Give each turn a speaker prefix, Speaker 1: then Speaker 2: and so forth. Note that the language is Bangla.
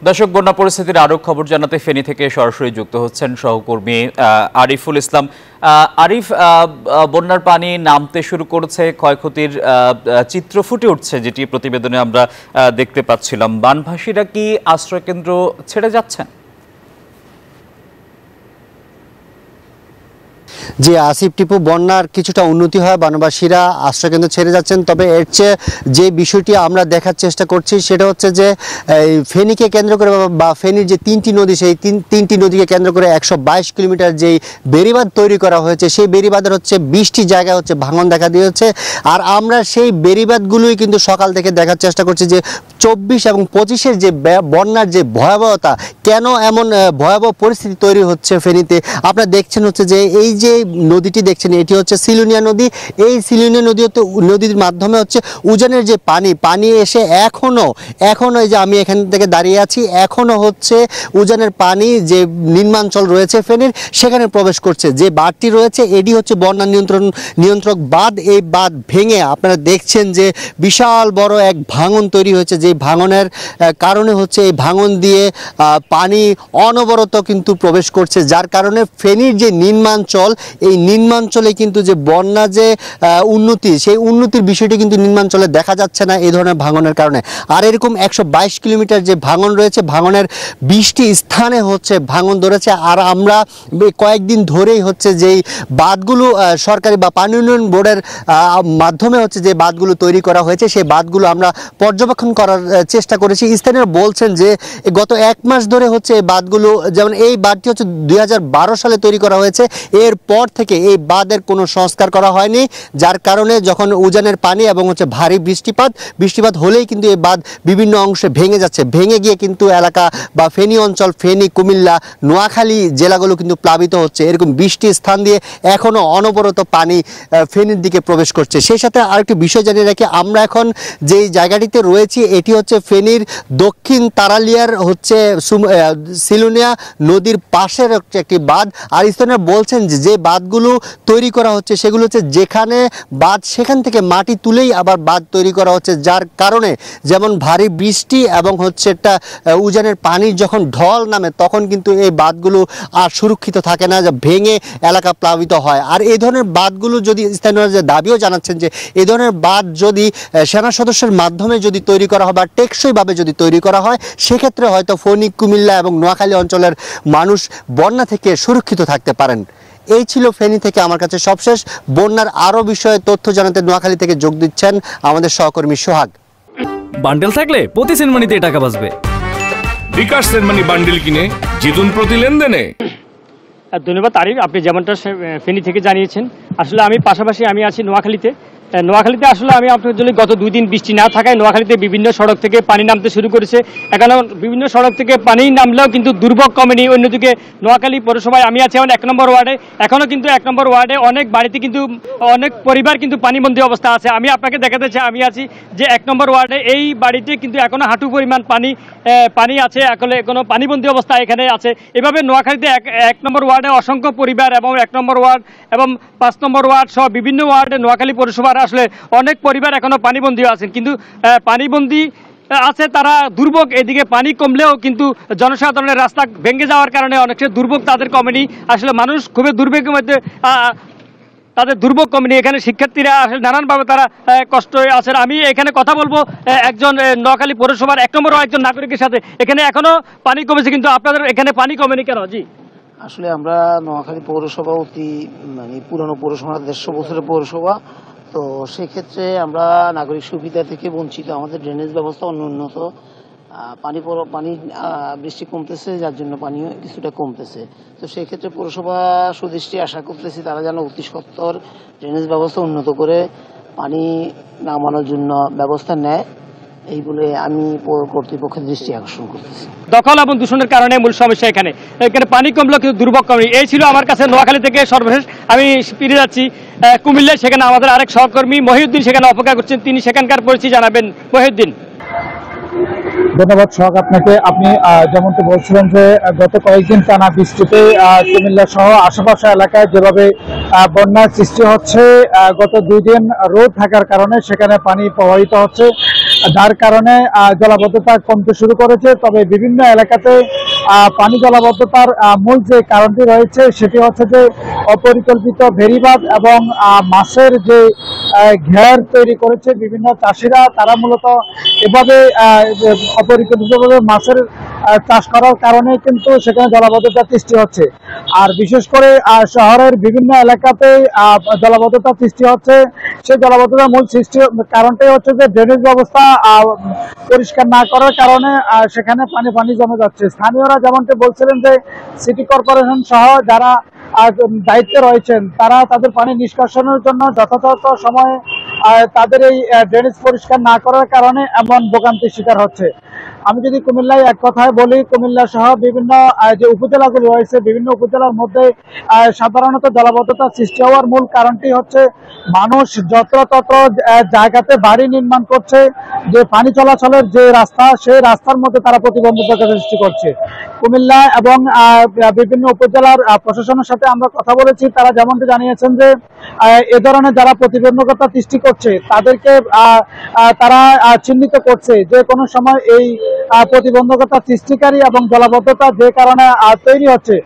Speaker 1: দর্শক, বন্যা পরিস্থিতির আরও খবর জানাতে ফেনী থেকে সরাসরি যুক্ত হচ্ছেন সহকর্মী আরিফুল ইসলাম। আরিফ, বন্যার পানি নামতে শুরু করেছে, ক্ষয়ক্ষতির চিত্র ফুটে উঠছে, যেটি প্রতিবেদনে আমরা দেখতে পাচ্ছিলাম। বানভাসীরা কি আশ্রয়কেন্দ্র ছেড়ে যাচ্ছেন?
Speaker 2: যে আসিফ টিপু, বন্যার কিছুটা উন্নতি হয়, বনবাসীরা আশ্রয়কেন্দ্র ছেড়ে যাচ্ছেন। তবে এর চেয়ে যে বিষয়টি আমরা দেখার চেষ্টা করছি সেটা হচ্ছে যে ফেনীকে কেন্দ্র করে বা ফেনীর যে তিনটি নদী, সেই তিনটি নদীকে কেন্দ্র করে 122 কিলোমিটার যেই বেড়িবাঁধ তৈরি করা হয়েছে, সেই বেড়িবাঁধের হচ্ছে 20টি জায়গায় হচ্ছে ভাঙন দেখা দিয়েছে। আর আমরা সেই বেড়িবাঁধগুলোই কিন্তু সকাল থেকে দেখার চেষ্টা করছি যে 24 এবং 25-এর যে বন্যার যে ভয়াবহতা, কেন এমন ভয়াবহ পরিস্থিতি তৈরি হচ্ছে ফেনীতে। আপনারা দেখছেন হচ্ছে যে এই যে নদীটি দেখছেন, এটি হচ্ছে সিলুনিয়া নদী। এই সিলুনিয়া নদীর মাধ্যমে হচ্ছে উজানের যে পানি এসে এখনো এই যে আমি এখান থেকে দাঁড়িয়ে আছি, এখনো হচ্ছে উজানের পানি যে নিম্নাঞ্চল রয়েছে ফেনীর, সেখানে প্রবেশ করছে। যে বাঁধটি রয়েছে এটি হচ্ছে বন্যা নিয়ন্ত্রক বাঁধ। এই বাঁধ ভেঙে আপনারা দেখছেন যে বিশাল বড় এক ভাঙন তৈরি হয়েছে। যে ভাঙনের কারণে হচ্ছে এই ভাঙন দিয়ে পানি অনবরত কিন্তু প্রবেশ করছে, যার কারণে ফেনীর যে নিম্নাঞ্চল, এই নিম্নাঞ্চলে কিন্তু যে বন্যা যে উন্নতি, সেই উন্নতির বিষয়টি কিন্তু নিম্নাঞ্চলে দেখা যাচ্ছে না এই ধরনের ভাঙনের কারণে। আর এরকম 122 কিলোমিটার যে ভাঙন রয়েছে, ভাঙনের 20টি স্থানে হচ্ছে ভাঙন ধরেছে। আর আমরা কয়েকদিন ধরেই হচ্ছে যেই বাঁধগুলো সরকারি বা পানি উন্নয়ন বোর্ডের মাধ্যমে হচ্ছে যে বাঁধগুলো তৈরি করা হয়েছে, সেই বাঁধগুলো আমরা পর্যবেক্ষণ করার চেষ্টা করেছি। স্থানীয়রা বলছেন যে গত 1 মাস ধরে হচ্ছে এই বাঁধগুলো, যেমন এই বাঁধটি হচ্ছে 2012 সালে তৈরি করা হয়েছে, এরপর থেকে এই বাঁধের কোনো সংস্কার করা হয়নি, যার কারণে যখন উজানের পানি এবং হচ্ছে ভারী বৃষ্টিপাত হলেই কিন্তু এই বাঁধ বিভিন্ন অংশে ভেঙে যাচ্ছে। ভেঙে গিয়ে কিন্তু এলাকা বা ফেনী অঞ্চল, ফেনী, কুমিল্লা, নোয়াখালী জেলাগুলো কিন্তু প্লাবিত হচ্ছে। এরকম 20টি স্থান দিয়ে এখনও অনবরত পানি ফেনীর দিকে প্রবেশ করছে। সেই সাথে আরেকটি বিষয় জানিয়ে রাখি, আমরা এখন যেই জায়গাটিতে রয়েছি এটি হচ্ছে ফেনীর দক্ষিণ তারালিয়ার হচ্ছে সিলুনিয়া নদীর পাশের একটি বাঁধ। আর স্থানীয়রা বলছেন যে বাঁধগুলো তৈরি করা হচ্ছে সেগুলো হচ্ছে যেখানে বাঁধ সেখান থেকে মাটি তুলেই আবার বাঁধ তৈরি করা হচ্ছে, যার কারণে যেমন ভারী বৃষ্টি এবং হচ্ছে একটা উজানের পানির যখন ঢল নামে তখন কিন্তু এই বাঁধগুলো আর সুরক্ষিত থাকে না, যা ভেঙে এলাকা প্লাবিত হয়। আর এই ধরনের বাঁধগুলো যদি স্থানীয়রা যে দাবিও জানাচ্ছেন যে এই ধরনের বাঁধ যদি সেনা সদস্যের মাধ্যমে যদি তৈরি করা হয় বা টেকসইভাবে যদি তৈরি করা হয়, সেক্ষেত্রে হয়তো ফেনী, কুমিল্লা এবং নোয়াখালী অঞ্চলের মানুষ বন্যা থেকে সুরক্ষিত থাকতে পারেন। এই ছিল ফেনী থেকে আমার কাছে সবশেষ। বন্যার আরো বিষয়ে তথ্য জানাতে নোয়াখালী থেকে যোগ দিচ্ছেন আমাদের সহকর্মী সোহাগ।
Speaker 3: বান্ডেল থাকলে প্রতি সেনমানিতে টাকা বাঁচবে।
Speaker 4: বিকাশ সেনমানি বান্ডেল কিনে জিতুন প্রতি লেনদেনে।
Speaker 5: ধন্যবাদ আরিফ, আপনি যেমনটা ফেনী থেকে জানিয়েছেন। আসলে আমি পাশাপাশি আমি আছি নোয়াখালীতে। আসলে আমি আপনার জন্য গত 2 দিন বৃষ্টি না থাকায় নোয়াখালীতে বিভিন্ন সড়ক থেকে পানি নামতে শুরু করেছে। এখানে বিভিন্ন সড়ক থেকে পানি নামলেও কিন্তু দুর্ভোগ কমেনি। অন্যদিকে নোয়াখালী পৌরসভায় আমি আছি এখন 1 নম্বর ওয়ার্ডে। এখনও কিন্তু 1 নম্বর ওয়ার্ডে অনেক বাড়িতে কিন্তু অনেক পরিবার কিন্তু পানিবন্দী অবস্থা আছে। আমি আপনাকে দেখাতে চাই, আমি আছি যে 1 নম্বর ওয়ার্ডে, এই বাড়িতে কিন্তু এখনও হাঁটু পরিমাণ পানি আছে, এখনো পানিবন্দী অবস্থা এখানে আছে। এভাবে নোয়াখালীতে 1 নম্বর ওয়ার্ডে অসংখ্য পরিবার এবং 1 নম্বর ওয়ার্ড এবং 5 নম্বর ওয়ার্ড সহ বিভিন্ন ওয়ার্ডে নোয়াখালী পৌরসভার আসলে অনেক পরিবার এখনো পানিবন্দী আছেন। কিন্তু পানিবন্দী আছে তারা দুর্ভোগ, এদিকে পানি কমলেও কিন্তু জনসাধারণের রাস্তা ভেঙে যাওয়ার কারণে অনেকটা দুর্ভোগ তাদের কমেনি। আসলে মানুষ খুবই দুর্ভোগের মধ্যে, তাদের দুর্ভোগ কমেনি। এখানে শিক্ষার্থীরা আসলে নানানভাবে তারা কষ্ট আছেন। আমি এখানে কথা বলবো একজন নোয়াখালী পৌরসভার 1 নম্বর একজন নাগরিকের সাথে। এখানে এখনো পানি কমেছে, কিন্তু আপনাদের এখানে পানি কমেনি কেন? জি,
Speaker 6: আসলে আমরা নোয়াখালী পৌরসভা অতি পুরনো পৌরসভা, 150 বছরের পৌরসভা। তো সেক্ষেত্রে আমরা নাগরিক সুবিধা থেকে বঞ্চিত। আমাদের ড্রেনেজ ব্যবস্থা অনুন্নত। পানি বৃষ্টি কমতেছে, যার জন্য পানিও কিছুটা কমতেছে। তো সেক্ষেত্রে পৌরসভা সুদৃষ্টি আশা করতেছি তারা যেন অতি সত্বর ড্রেনেজ ব্যবস্থা উন্নত করে পানি নামানোর জন্য ব্যবস্থা নেয়, এই বলে আমি কর্তৃপক্ষের দৃষ্টি আকর্ষণ করতেছি।
Speaker 5: দখল এবং দূষণের কারণে মূল সমস্যা এখানে পানি কমলেও কিন্তু দুর্ভোগ কমেনি। এই ছিল আমার কাছে নোয়াখালী থেকে সর্বশেষ। আমি ফিরে যাচ্ছি কুমিল্লায়, সেখানে আমাদের আরেক সহকর্মী মহিউদ্দিন সেখানে অপেক্ষা করছেন, তিনি সেখানকার পরিস্থিতি জানাবেন। মহিউদ্দিন।
Speaker 7: ধন্যবাদ সোহাগ আপনাকে। আপনি যেমনটা বলছিলেন যে গত কয়েকদিন টানা বৃষ্টিতে কুমিল্লা সহ আশেপাশে এলাকায় যেভাবে বন্যার সৃষ্টি হচ্ছে, গত 2 দিন রোদ থাকার কারণে সেখানে পানি প্রবাহিত হচ্ছে। যার কারণে জলাবদ্ধতা কমতে শুরু করেছে। তবে বিভিন্ন এলাকাতে পানি জলাবদ্ধতার মূল যে কারণটি রয়েছে সেটি হচ্ছে যে অপরিকল্পিত ভেরিবাঁধ এবং মাছের যে ঘের তৈরি করেছে বিভিন্ন চাষিরা, তারা মূলত এভাবে অপরিকল্পিতভাবে মাছের চাষ করার কারণে কিন্তু সেখানে জলাবদ্ধতা সৃষ্টি হচ্ছে। আর বিশেষ করে শহরের বিভিন্ন এলাকাতে জলাবদ্ধতা সৃষ্টি হচ্ছে। সেই জলাবদ্ধতার মূল সৃষ্টি কারণটাই হচ্ছে যে ড্রেনেজ ব্যবস্থা পরিষ্কার না করার কারণে সেখানে পানি জমে যাচ্ছে। স্থানীয়রা যেমনটি বলছিলেন যে সিটি কর্পোরেশন সহ যারা দায়িত্বে রয়েছেন তারা তাদের পানি নিষ্কাশনের জন্য যথাযথ সময়ে তাদের এই ড্রেনেজ পরিষ্কার না করার কারণে এমন ভোগান্তির শিকার হচ্ছে। আমি যদি কুমিল্লায় এক কথায় বলি, কুমিল্লা সহ বিভিন্ন যে উপজেলাগুলো রয়েছে, বিভিন্ন উপজেলার মধ্যে সাধারণত জলাবদ্ধতা সৃষ্টি হওয়ার মূল কারণটি হচ্ছে মানুষ যত্রতত্র জায়গাতে বাড়ি নির্মাণ করছে, যে পানি চলাচলের যে রাস্তা সেই রাস্তার মধ্যে তারা প্রতিবন্ধকতা সৃষ্টি করছে। কুমিল্লা এবং বিভিন্ন উপজেলার প্রশাসনের সাথে আমরা কথা বলেছি, তারা যেমনটি জানিয়েছেন যে এ ধরনের যারা প্রতিবন্ধকতা সৃষ্টি করছে তাদেরকে তারা চিহ্নিত করছে যে কোনো সময় এই প্রতিবন্ধকতা সৃষ্টিকারী এবং জলাবদ্ধতা যে কারণে তৈরি হচ্ছে